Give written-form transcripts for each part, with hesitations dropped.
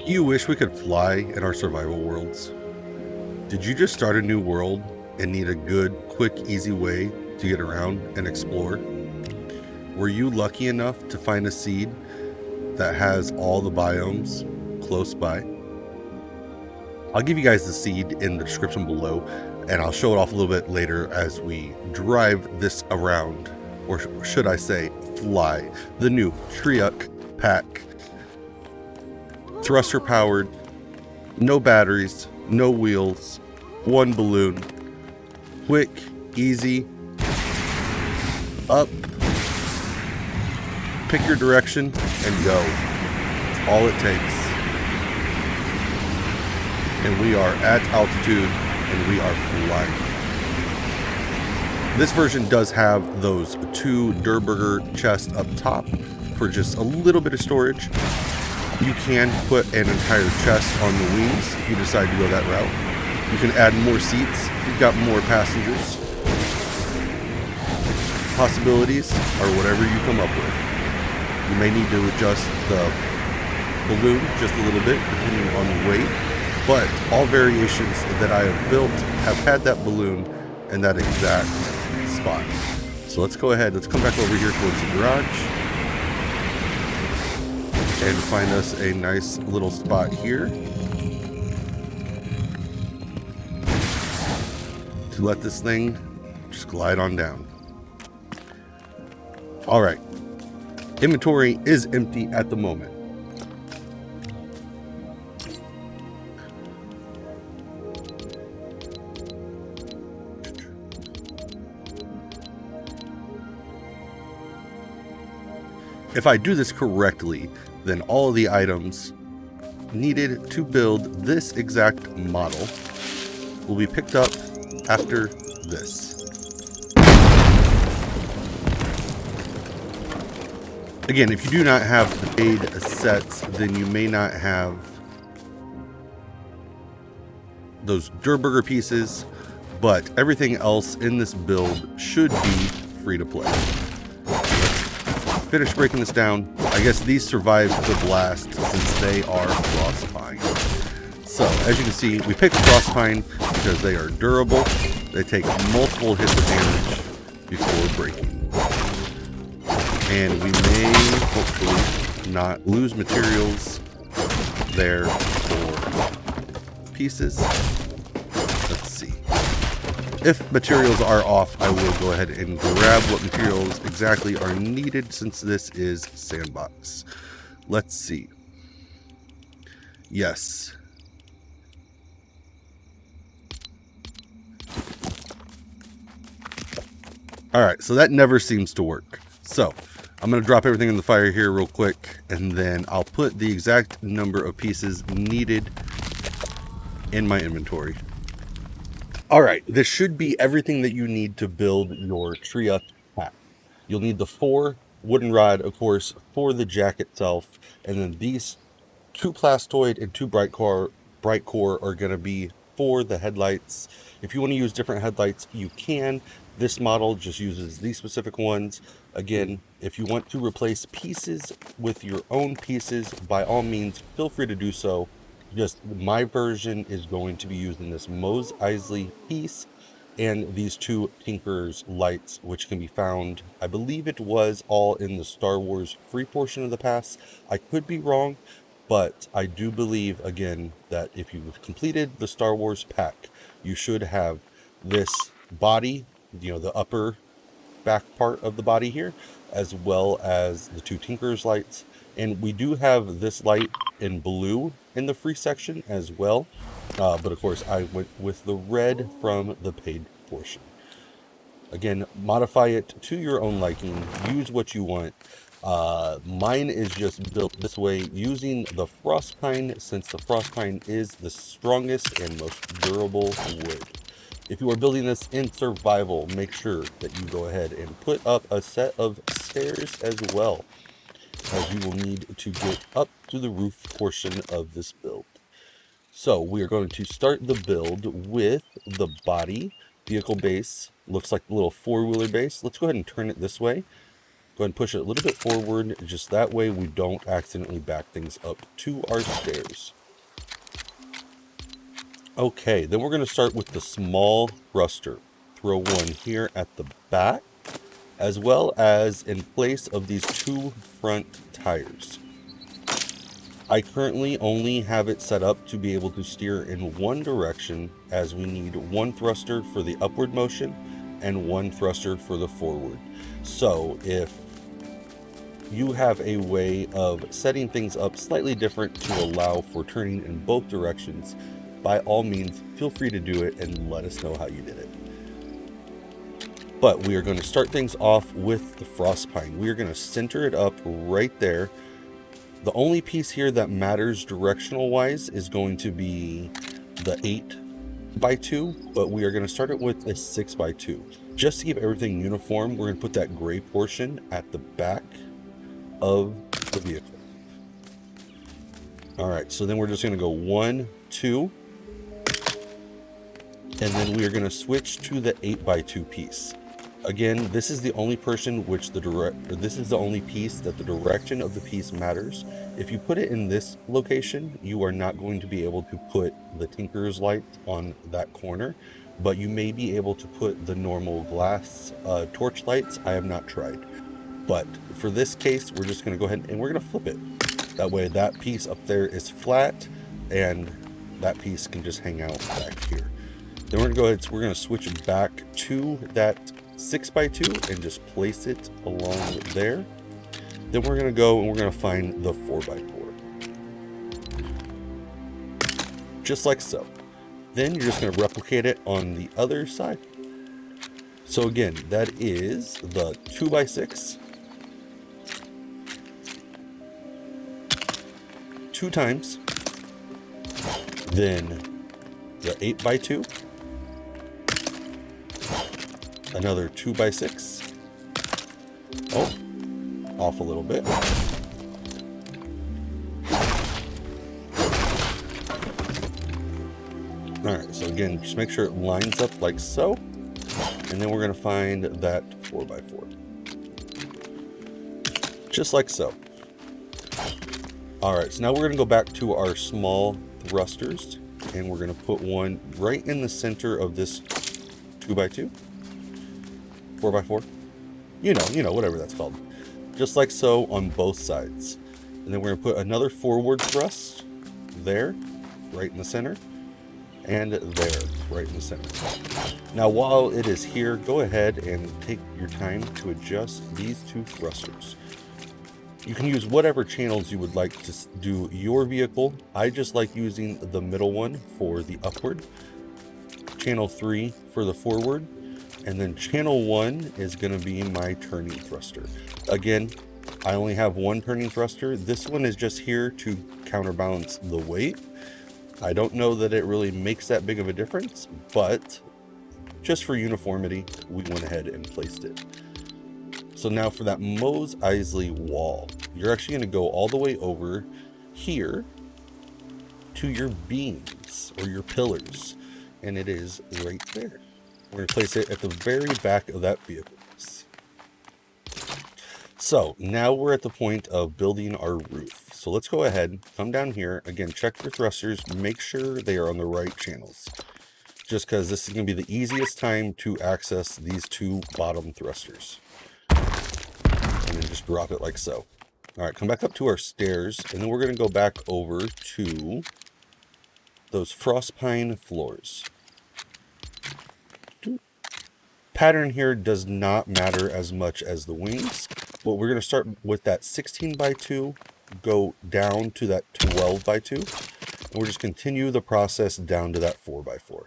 Do you wish we could fly in our survival worlds? Did you just start a new world and need a good, quick, easy way to get around and explore? Were you lucky enough to find a seed that has all the biomes close by? I'll give you guys the seed in the description below, and I'll show it off a little bit later as we drive this around, or should I say fly, the new TRIUCK PAC. Thruster powered, no batteries, no wheels, one balloon, quick, easy, up, pick your direction and go. That's all it takes. And we are at altitude and we are flying. This version does have those 2 Durburger chests up top for just a little bit of storage. You can put an entire chest on the wings if you decide to go that route. You can add more seats if you've got more passengers. Possibilities are whatever you come up with. You may need to adjust the balloon just a little bit depending on the weight, but all variations that I have built have had that balloon in that exact spot. So let's go ahead, let's come back over here towards the garage and find us a nice little spot here to let this thing just glide on down. All right, inventory is empty at the moment. If I do this correctly, then all of the items needed to build this exact model will be picked up after this. Again, if you do not have the paid sets, then you may not have those Durburger pieces, but everything else in this build should be free to play. Finish breaking this down. I guess these survived the blast since they are Frostpine. So as you can see, we picked Frostpine because they are durable. They take multiple hits of damage before breaking. And we may hopefully not lose materials there for pieces. Let's see. If materials are off, I will go ahead and grab what materials exactly are needed since this is sandbox. Let's see. Yes. All right, so that never seems to work. So I'm going to drop everything in the fire here real quick, and then I'll put the exact number of pieces needed in my inventory. All right, this should be everything that you need to build your TRIUCK PAC. You'll need the 4 wooden rod, of course, for the jack itself, and then these 2 Plastoid and 2 Brightcore are going to be for the headlights. If you want to use different headlights, you can. This model just uses these specific ones. Again, if you want to replace pieces with your own pieces, by all means, feel free to do so. Just my version is going to be using this Mose Eisley piece and these 2 Tinker's lights, which can be found, I believe it was all in the Star Wars free portion of the pass. I could be wrong, but I do believe, again, that if you've completed the Star Wars pack, you should have this body, you know, the upper back part of the body here, as well as the 2 Tinker's lights. And we do have this light in blue in the free section as well. But of course, I went with the red from the paid portion. Again, modify it to your own liking. Use what you want. Mine is just built this way using the Frostpine, since the Frostpine is the strongest and most durable wood. If you are building this in survival, make sure that you go ahead and put up a set of stairs as well, as you will need to get up to the roof portion of this build. So we are going to start the build with the body, vehicle base. Looks like the little 4-wheeler base. Let's go ahead and turn it this way. Go ahead and push it a little bit forward, just that way we don't accidentally back things up to our stairs. Okay, then we're going to start with the small thruster. Throw one here at the back, as well as in place of these two front tires. I currently only have it set up to be able to steer in one direction, as we need one thruster for the upward motion and one thruster for the forward. So if you have a way of setting things up slightly different to allow for turning in both directions, by all means, feel free to do it and let us know how you did it. But we are going to start things off with the Frostpine. We are going to center it up right there. The only piece here that matters directional wise is going to be the 8x2, but we are going to start it with a 6x2. Just to keep everything uniform, we're going to put that gray portion at the back of the vehicle. All right, so then we're just going to go 1, 2, and then we are going to switch to the 8x2 piece. Again, this is the only portion which this is the only piece that the direction of the piece matters. If you put it in this location, you are not going to be able to put the Tinker's light on that corner, but you may be able to put the normal glass torch lights. I have not tried. But for this case, we're just going to go ahead and we're going to flip it. That way that piece up there is flat and that piece can just hang out back here. Then we're going to go ahead, so we're going to switch it back to that 6x2 and just place it along there. Then we're going to go and we're going to find the 4x4. Just like so. Then you're just going to replicate it on the other side. So again, that is the 2x6. 2 times, then the 8x2, another 2x6, oh, off a little bit, alright, so again, just make sure it lines up like so, and then we're going to find that 4x4, just like so. Alright, so now we're going to go back to our small thrusters, and we're going to put one right in the center of this 2x2, 4x4, you know, whatever that's called. Just like so on both sides. And then we're going to put another forward thrust there, right in the center, and there, right in the center. Now, while it is here, go ahead and take your time to adjust these two thrusters. You can use whatever channels you would like to do your vehicle. I just like using the middle one for the upward, channel 3 for the forward, and then channel 1 is going to be my turning thruster. Again, I only have one turning thruster. This one is just here to counterbalance the weight. I don't know that it really makes that big of a difference, but just for uniformity, we went ahead and placed it. So now for that Mose Eisley wall, you're actually going to go all the way over here to your beams or your pillars, and it is right there. We're going to place it at the very back of that vehicle. So now we're at the point of building our roof. So let's go ahead, come down here, again, check your thrusters, make sure they are on the right channels, just because this is going to be the easiest time to access these two bottom thrusters. And then just drop it like so. All right, come back up to our stairs, and then we're going to go back over to those Frostpine floors. Pattern here does not matter as much as the wings, but we're going to start with that 16x2, go down to that 12x2, and we'll just continue the process down to that 4x4.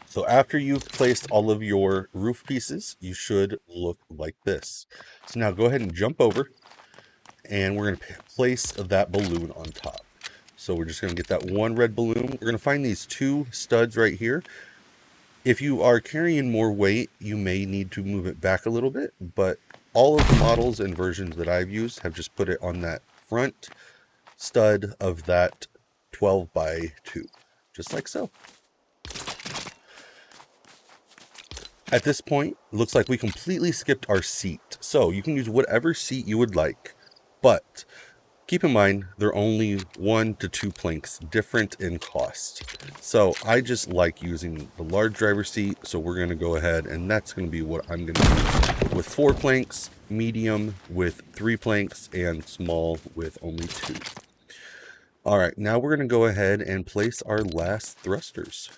So after you've placed all of your roof pieces, you should look like this. So now go ahead and jump over, and we're going to place that balloon on top. So we're just going to get that one red balloon. We're going to find these two studs right here. If you are carrying more weight, you may need to move it back a little bit, but all of the models and versions that I've used have just put it on that front stud of that 12 by 2, just like so. At this point, it looks like we completely skipped our seat. So you can use whatever seat you would like, but keep in mind, they're only 1 to 2 planks different in cost. So I just like using the large driver seat. So we're going to go ahead and that's going to be what I'm going to use with 4 planks, medium with 3 planks, and small with only 2. All right, now we're going to go ahead and place our last thrusters.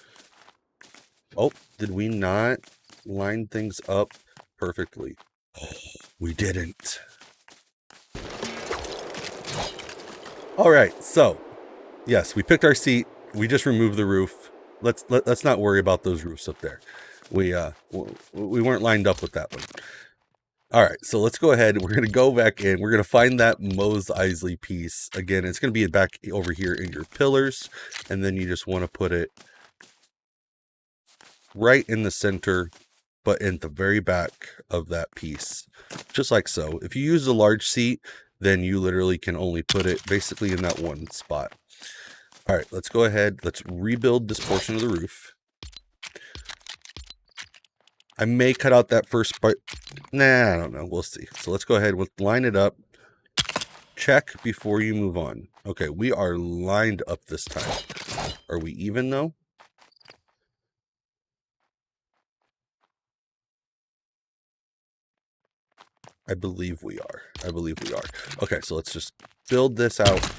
Oh, did we not line things up perfectly? Oh, we didn't. All right, so yes, we picked our seat. We just removed the roof. Let's not worry about those roofs up there. We weren't lined up with that one. All right, so let's go ahead. We're going to go back in. We're going to find that Mose Eisley piece. Again, it's going to be back over here in your pillars, and then you just want to put it right in the center, but in the very back of that piece, just like so. If you use a large seat, then you literally can only put it basically in that one spot. All right, let's go ahead. Let's rebuild this portion of the roof. I may cut out that first part. Nah, I don't know. We'll see. So let's go ahead. We'll line it up. Check before you move on. Okay, we are lined up this time. Are we even though? I believe we are. Okay, so let's just build this out,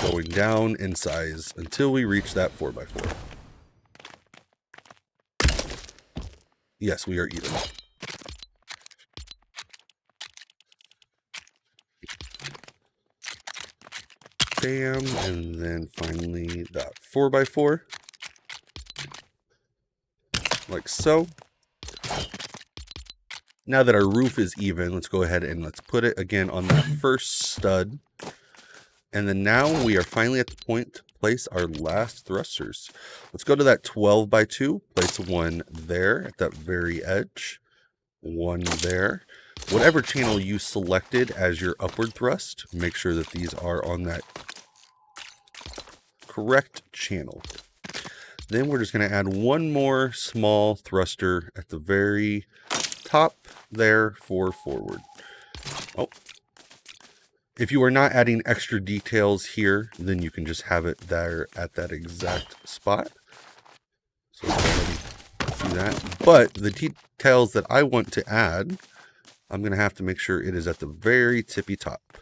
going down in size until we reach that 4x4. Yes, we are even. Bam, and then finally that 4x4. Like so. Now that our roof is even, let's go ahead and let's put it again on that first stud. And then now we are finally at the point to place our last thrusters. Let's go to that 12 by 2, place one there at that very edge, one there. Whatever channel you selected as your upward thrust, make sure that these are on that correct channel. Then we're just going to add one more small thruster at the very top there for forward. Oh. If you are not adding extra details here, then you can just have it there at that exact spot. So let's go ahead and do that. But the details that I want to add, I'm going to have to make sure it is at the very tippy top,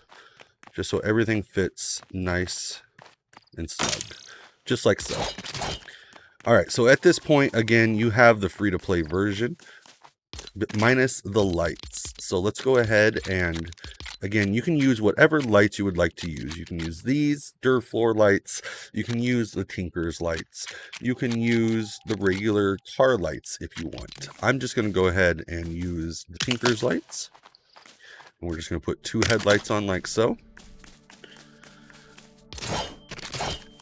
just so everything fits nice and snug, just like so. All right, so at this point, again, you have the free-to-play version, but minus the lights. So let's go ahead and, again, you can use whatever lights you would like to use. You can use these dirt floor lights. You can use the Tinker's lights. You can use the regular car lights if you want. I'm just going to go ahead and use the Tinker's lights. And we're just going to put 2 headlights on like so.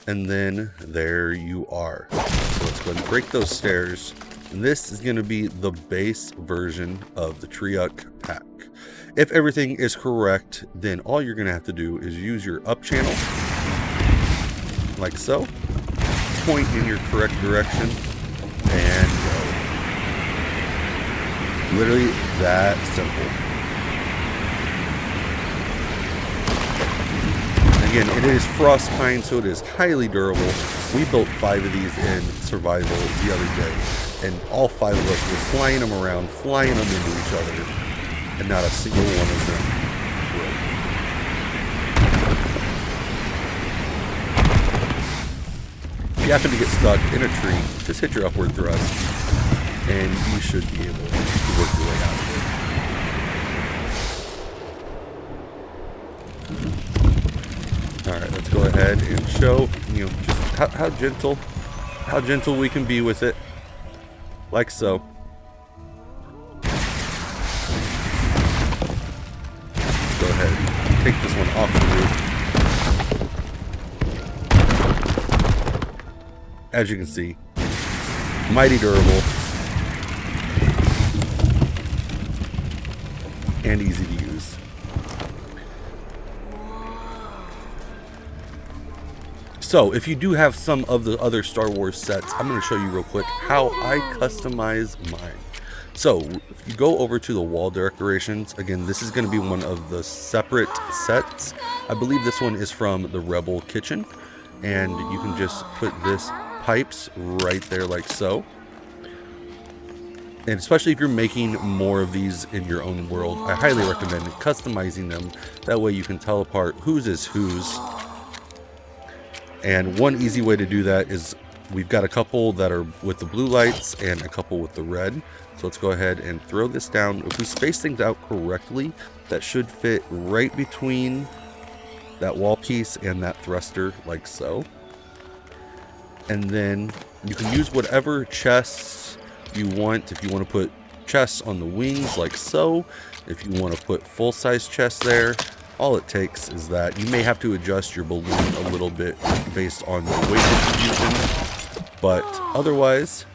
And then there you are. So let's go ahead and break those stairs. And this is going to be the base version of the TRIUCK PAC. If everything is correct, then all you're going to have to do is use your up channel, like so, point in your correct direction, and go. Literally that simple. Again, it is Frostpine, so it is highly durable. We built 5 of these in survival the other day, and all 5 of us were flying them around, flying them into each other, and not a single one of them broke. If you happen to get stuck in a tree, just hit your upward thrust, and you should be able to work your way out of it. Alright, let's go ahead and show, just how gentle we can be with it. Like so. Let's go ahead and take this one off the roof. As you can see, mighty durable and easy to use. So if you do have some of the other Star Wars sets, I'm going to show you real quick how I customize mine. So if you go over to the wall decorations, again, this is going to be one of the separate sets. I believe this one is from the Rebel Kitchen, and you can just put this pipes right there like so. And especially if you're making more of these in your own world, I highly recommend customizing them. That way you can tell apart whose is whose. And one easy way to do that is we've got a couple that are with the blue lights and a couple with the red. So let's go ahead and throw this down. If we space things out correctly, that should fit right between that wall piece and that thruster like so. And then you can use whatever chests you want. If you want to put chests on the wings like so, if you want to put full-size chests there, all it takes is that you may have to adjust your balloon a little bit based on the weight distribution, but otherwise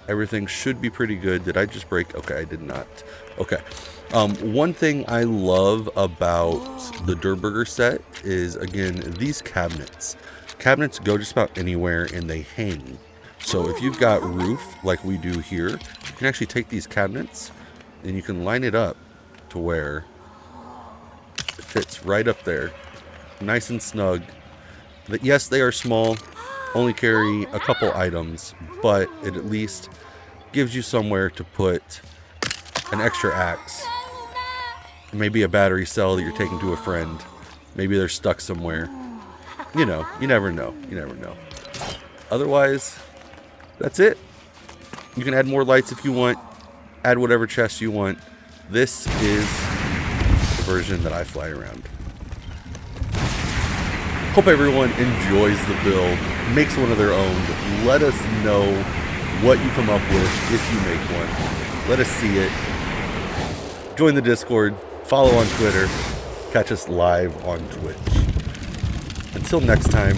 everything should be pretty good. Did I just break? Okay, I did not. Okay. One thing I love about the Durburger set is, again, these cabinets. Cabinets go just about anywhere and they hang. So if you've got roof like we do here, you can actually take these cabinets and you can line it up to where it fits right up there, nice and snug. But yes, they are small, only carry a couple items, but it at least gives you somewhere to put an extra axe, maybe a battery cell that you're taking to a friend. Maybe they're stuck somewhere. You know, you never know. You never know. Otherwise, that's it. You can add more lights if you want, add whatever chest you want. This is the version that I fly around. Hope everyone enjoys the build, makes one of their own. Let us know what you come up with if you make one. Let us see it. Join the Discord, follow on Twitter, catch us live on Twitch. Until next time,